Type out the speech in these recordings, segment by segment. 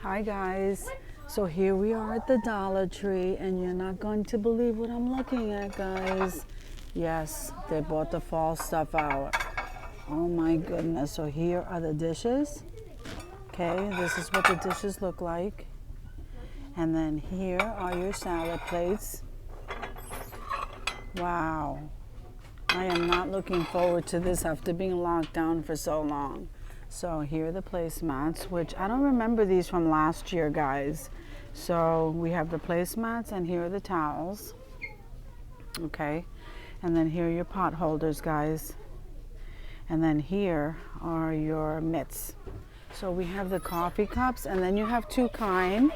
Hi guys, so here we are at the Dollar Tree and you're not going to believe what I'm looking at, guys. Yes, they bought the fall stuff out. Oh my goodness, so here are the dishes. Okay, this is what the dishes look like. And then here are your salad plates. Wow, I am not looking forward to this after being locked down for so long. So here are the placemats, which I don't remember these from last year, guys. So we have the placemats and here are the towels. Okay, and then here are your pot holders, guys. And then here are your mitts. So we have the coffee cups and then you have two kind.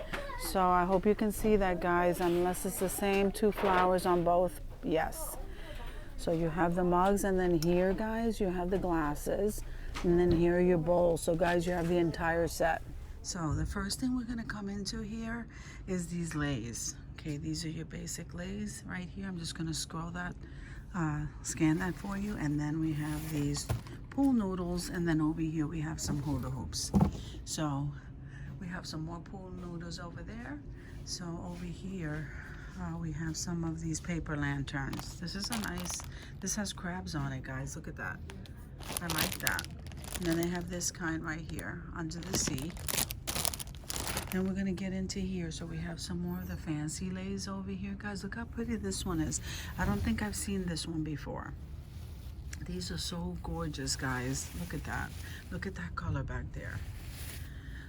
So I hope you can see that, guys, unless it's the same two flowers on both. Yes. So you have the mugs, and then here, guys, you have the glasses, and then here are your bowls. So guys, you have the entire set. So the first thing we're gonna come into here is these lays. Okay, these are your basic lays right here. I'm just gonna scroll that, scan that for you, and then we have these pool noodles, and then over here we have some hula hoops. So we have some more pool noodles over there. So over here, we have some of these paper lanterns. This is a nice, this has crabs on it, guys. Look at that. I like that. And then they have this kind right here, under the sea. Then we're gonna get into here. So we have some more of the fancy lays over here, guys. Look how pretty this one is. I don't think I've seen this one before. These are so gorgeous, guys. Look at that. Look at that color back there.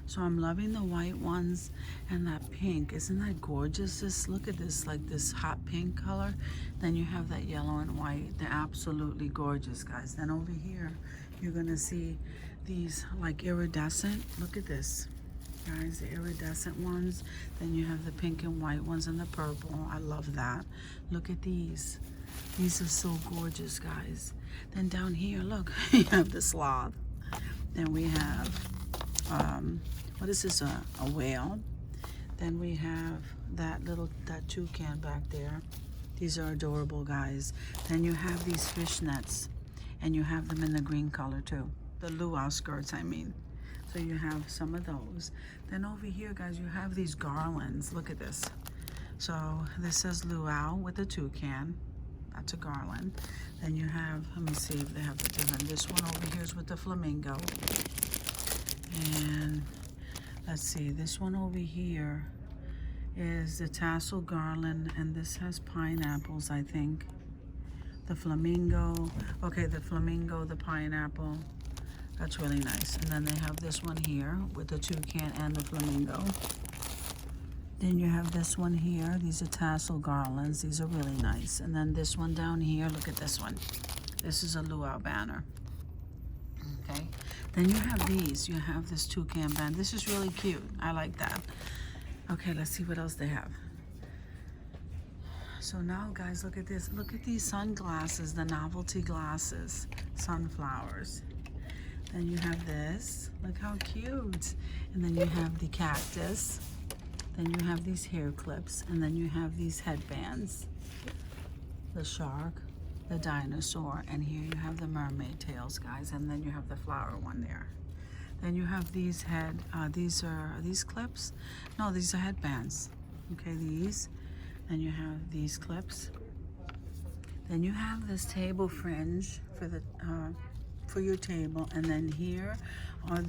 So I'm loving the white ones and that pink. Isn't that gorgeous? Look at this, like this hot pink color. Then you have that yellow and white. They're absolutely gorgeous, guys. Then over here, you're gonna see these like iridescent. Look at this, guys, the iridescent ones. Then you have the pink and white ones and the purple. I love that. Look at these. These are so gorgeous, guys. Then down here, look, you have the sloth. Then we have, what is this, a whale? Then we have that toucan back there. These are adorable, guys. Then you have these fishnets, and you have them in the green color too. The luau skirts, I mean. So you have some of those. Then over here, guys, you have these garlands. Look at this. So this says luau with a toucan. That's a garland. Then you have, let me see if they have the different. This one over here is with the flamingo. And let's see, this one over here is the tassel garland, and this has pineapples, I think. The flamingo, okay, the flamingo, the pineapple. That's really nice. And then they have this one here with the toucan and the flamingo. Then you have this one here. These are tassel garlands. These are really nice. And then this one down here, look at this one. This is a luau banner. Okay. Then you have these. You have this toucan band. This is really cute. I like that. Okay, let's see what else they have. So now, guys, look at this. Look at these sunglasses, the novelty glasses, sunflowers. Then you have this. Look how cute. And then you have the cactus. Then you have these hair clips. And then you have these headbands. The shark, the dinosaur, and here you have the mermaid tails, guys, and then you have the flower one there. Then you have these these are these clips? No, these are headbands. Okay, these. Then you have these clips. Then you have this table fringe for your table, and then here are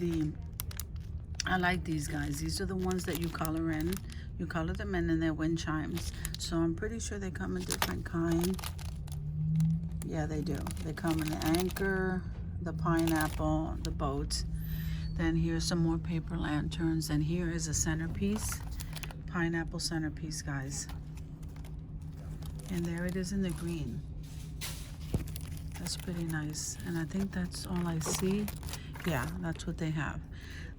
I like these, guys. These are the ones that you color in. You color them in, and they're wind chimes. So I'm pretty sure they come in different kind. Yeah, they do. They come in the anchor, the pineapple, the boat. Then here's some more paper lanterns. And here is a centerpiece, pineapple centerpiece, guys. And there it is in the green. That's pretty nice. And I think that's all I see. Yeah, that's what they have.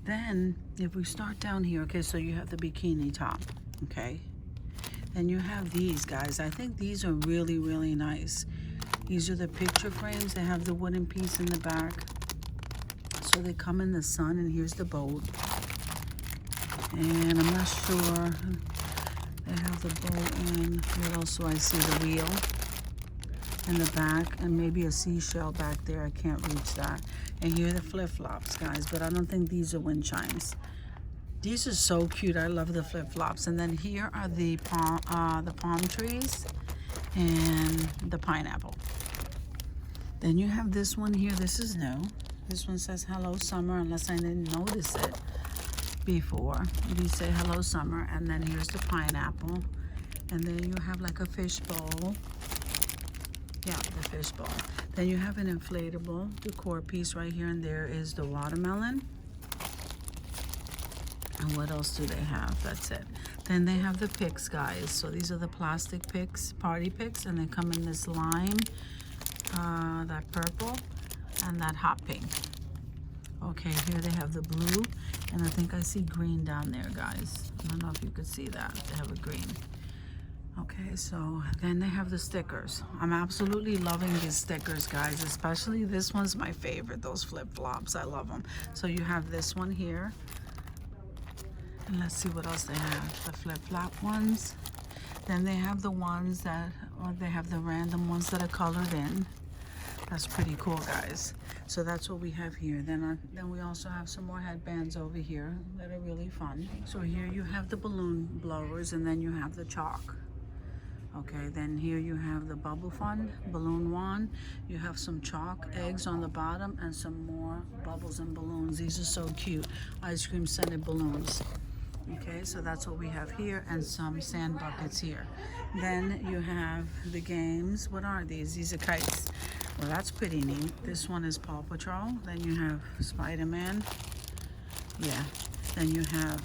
Then if we start down here, okay, so you have the bikini top, okay? Then you have these, guys. I think these are really, really nice. These are the picture frames. They have the wooden piece in the back. So they come in the sun, and here's the boat. And I'm not sure. They have the boat, and here also I see the wheel in the back, and maybe a seashell back there. I can't reach that. And here are the flip-flops, guys, but I don't think these are wind chimes. These are so cute. I love the flip-flops. And then here are the palm trees and the pineapple. Then you have this one here. This is new. This one says hello summer, unless I didn't notice it before. You say hello summer, and then here's the pineapple. And then you have like a fish bowl. Yeah, the fish bowl. Then you have an inflatable decor piece right here, and there is the watermelon. And what else do they have? That's it. Then they have the picks, guys. So these are the plastic picks, party picks, and they come in this lime, that purple, and that hot pink. Okay, here they have the blue, and I think I see green down there, guys. I don't know if you could see that. They have a green. Okay, so then they have the stickers. I'm absolutely loving these stickers, guys, especially this one's my favorite, those flip-flops. I love them. So you have this one here. And let's see what else they have. The flip-flop ones. Then they have the ones that, or they have the random ones that are colored in. That's pretty cool, guys. So that's what we have here. Then we also have some more headbands over here that are really fun. So here you have the balloon blowers, and then you have the chalk. Okay, then here you have the bubble fun balloon wand. You have some chalk eggs on the bottom and some more bubbles and balloons. These are so cute. Ice cream scented balloons. Okay, so that's what we have here, and some sand buckets here. Then you have the games. What are these? These are kites. Well, that's pretty neat. This one is Paw Patrol. Then you have Spider-Man. Yeah. Then you have,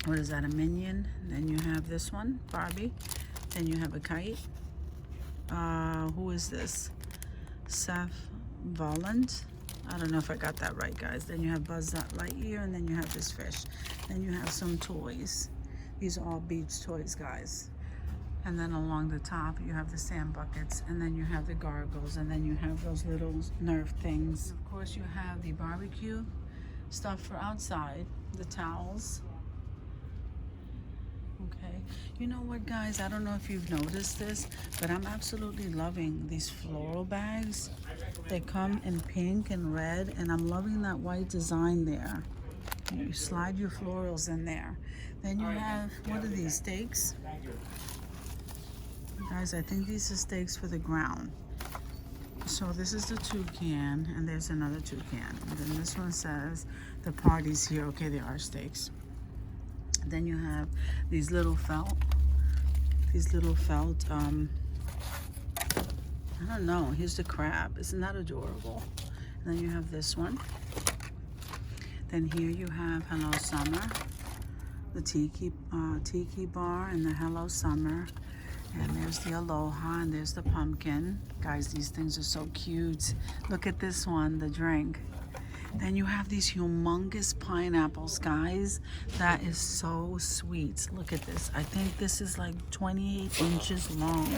what is that, a Minion? Then you have this one, Barbie. Then you have a kite. Who is this? Seth Volland. I don't know if I got that right, guys. Then you have Buzz Lightyear, and then you have this fish. Then you have some toys. These are all beach toys, guys. And then along the top, you have the sand buckets, and then you have the gargoyles, and then you have those little Nerf things. Of course, you have the barbecue stuff for outside, the towels. Okay, you know what, guys, I don't know if you've noticed this, but I'm absolutely loving these floral bags. They come in pink and red, and I'm loving that white design there. You slide your florals in there. Then you have, what are these, stakes? Guys, I think these are stakes for the ground. So this is the toucan, and there's another toucan. And then this one says the party's here. Okay, there are stakes. Then you have these little felt, I don't know, here's the crab. Isn't that adorable? And then you have this one. Then here you have Hello Summer, the tiki bar, and the Hello Summer. And there's the Aloha, and there's the pumpkin. Guys, these things are so cute. Look at this one, the drink. Then you have these humongous pineapples, guys. That is so sweet. Look at this. I think this is like 28 inches long.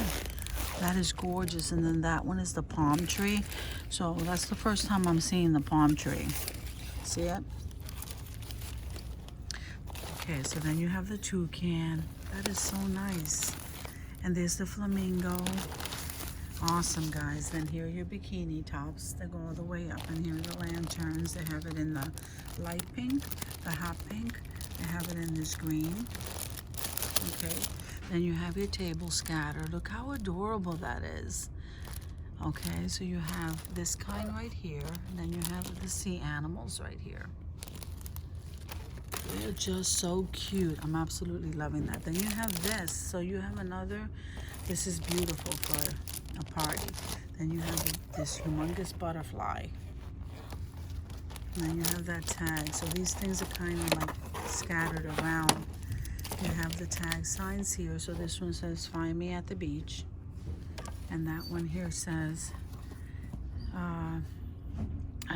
That is gorgeous. And then that one is the palm tree. So that's the first time I'm seeing the palm tree. See it? Okay, so then you have the toucan. That is so nice. And there's the flamingo. Awesome, guys. Then here are your bikini tops. They go all the way up. And here are the lanterns. They have it in the light pink, the hot pink. They have it in this green. Okay. Then you have your table scatter. Look how adorable that is. Okay, so you have this kind right here. And then you have the sea animals right here. They're just so cute. I'm absolutely loving that. Then you have this. So you have another. This is beautiful for a party. Then you have this humongous butterfly. And then you have that tag. So these things are kind of like scattered around. You have the tag signs here. So this one says, "Find me at the beach." And that one here says, "I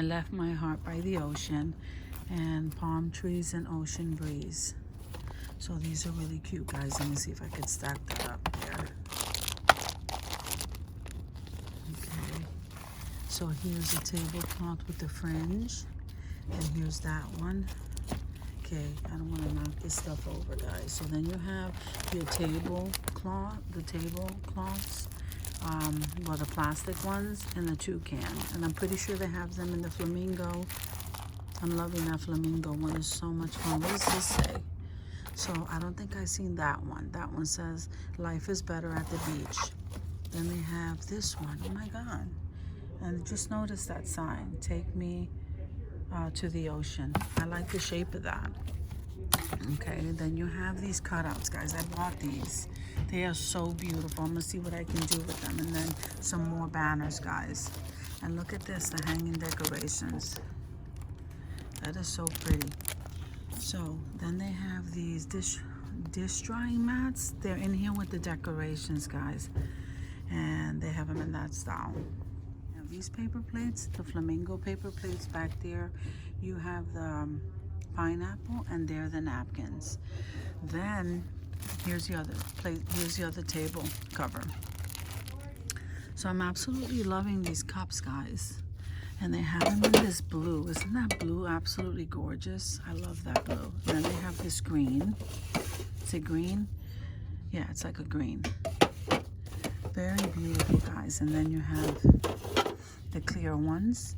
left my heart by the ocean," and palm trees and ocean breeze. So these are really cute, guys. Let me see if I could stack that up here. Okay. So here's a tablecloth with the fringe. And here's that one. Okay, I don't want to knock this stuff over, guys. So then you have your tablecloth, the tablecloths, well, the plastic ones, and the toucan. And I'm pretty sure they have them in the flamingo, I'm loving that flamingo one. It's so much fun. What does this say? So I don't think I've seen that one. That one says life is better at the beach. Then they have this one. Oh my God. And just notice that sign. Take me to the ocean. I like the shape of that. Okay, then you have these cutouts, guys. I bought these. They are so beautiful. I'm gonna see what I can do with them. And then some more banners, guys. And look at this, the hanging decorations. That is so pretty. So then they have these dish drying mats. They're in here with the decorations, guys. And they have them in that style. Now these paper plates, the flamingo paper plates back there. You have the pineapple, and they're the napkins. Then here's the other plate. Here's the other table cover. So I'm absolutely loving these cups, guys. And they have them in this blue. Isn't that blue absolutely gorgeous? I love that blue. And then they have this green. Is it green? Yeah, it's like a green. Very beautiful, guys. And then you have the clear ones.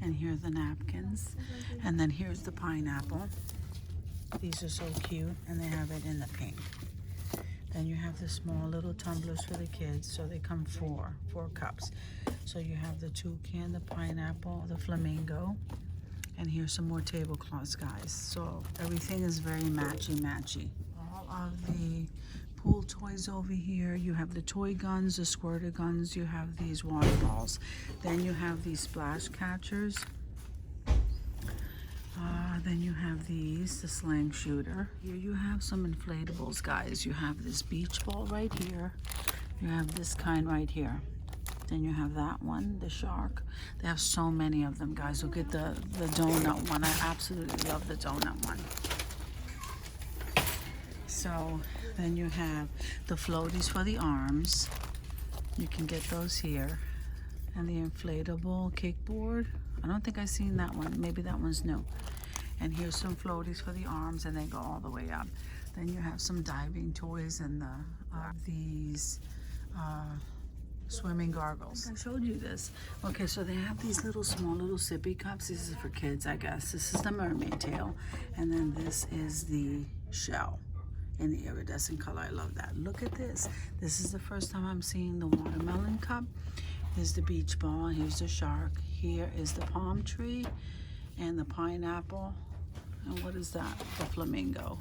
And here are the napkins. And then here's the pineapple. These are so cute. And they have it in the pink. Then you have the small little tumblers for the kids. So they come four cups. So you have the toucan, the pineapple, the flamingo. And here's some more tablecloths, guys. So everything is very matchy-matchy. All of the pool toys over here. You have the toy guns, the squirter guns. You have these water balls. Then you have these splash catchers. Then you have these, the slang shooter. Here you have some inflatables, guys. You have this beach ball right here. You have this kind right here. Then you have that one, the shark. They have so many of them, guys. Look at the donut one. I absolutely love the donut one. So then you have the floaties for the arms. You can get those here. And the inflatable kickboard. I don't think I've seen that one. Maybe that one's new. And here's some floaties for the arms, and they go all the way up. Then you have some diving toys and these swimming goggles. I showed you this. Okay, so they have these small little sippy cups. This is for kids, I guess. This is the mermaid tail. And then this is the shell in the iridescent color. I love that. Look at this. This is the first time I'm seeing the watermelon cup. Here's the beach ball. Here's the shark. Here is the palm tree and the pineapple. And what is that? The flamingo.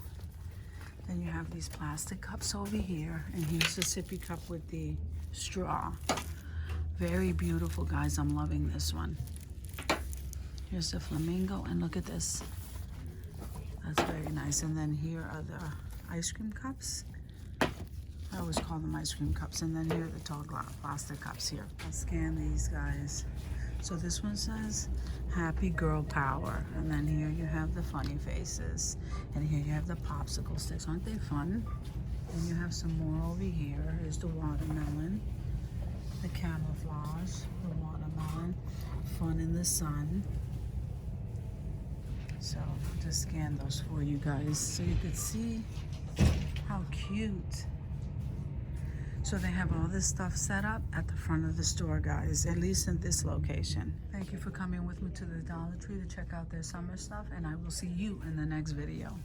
Then you have these plastic cups over here. And here's the sippy cup with the straw. Very beautiful, guys. I'm loving this one. Here's the flamingo. And look at this. That's very nice. And then here are the ice cream cups. I always call them ice cream cups. And then here are the tall plastic cups here. I'll scan these, guys. So this one says happy girl power. And then here you have the funny faces. And here you have the popsicle sticks. Aren't they fun? And you have some more over here. Here's the watermelon, the camouflage, the watermelon, fun in the sun. So I'll just scan those for you guys so you could see how cute. So they have all this stuff set up at the front of the store, guys, at least in this location. Thank you for coming with me to the Dollar Tree to check out their summer stuff, and I will see you in the next video.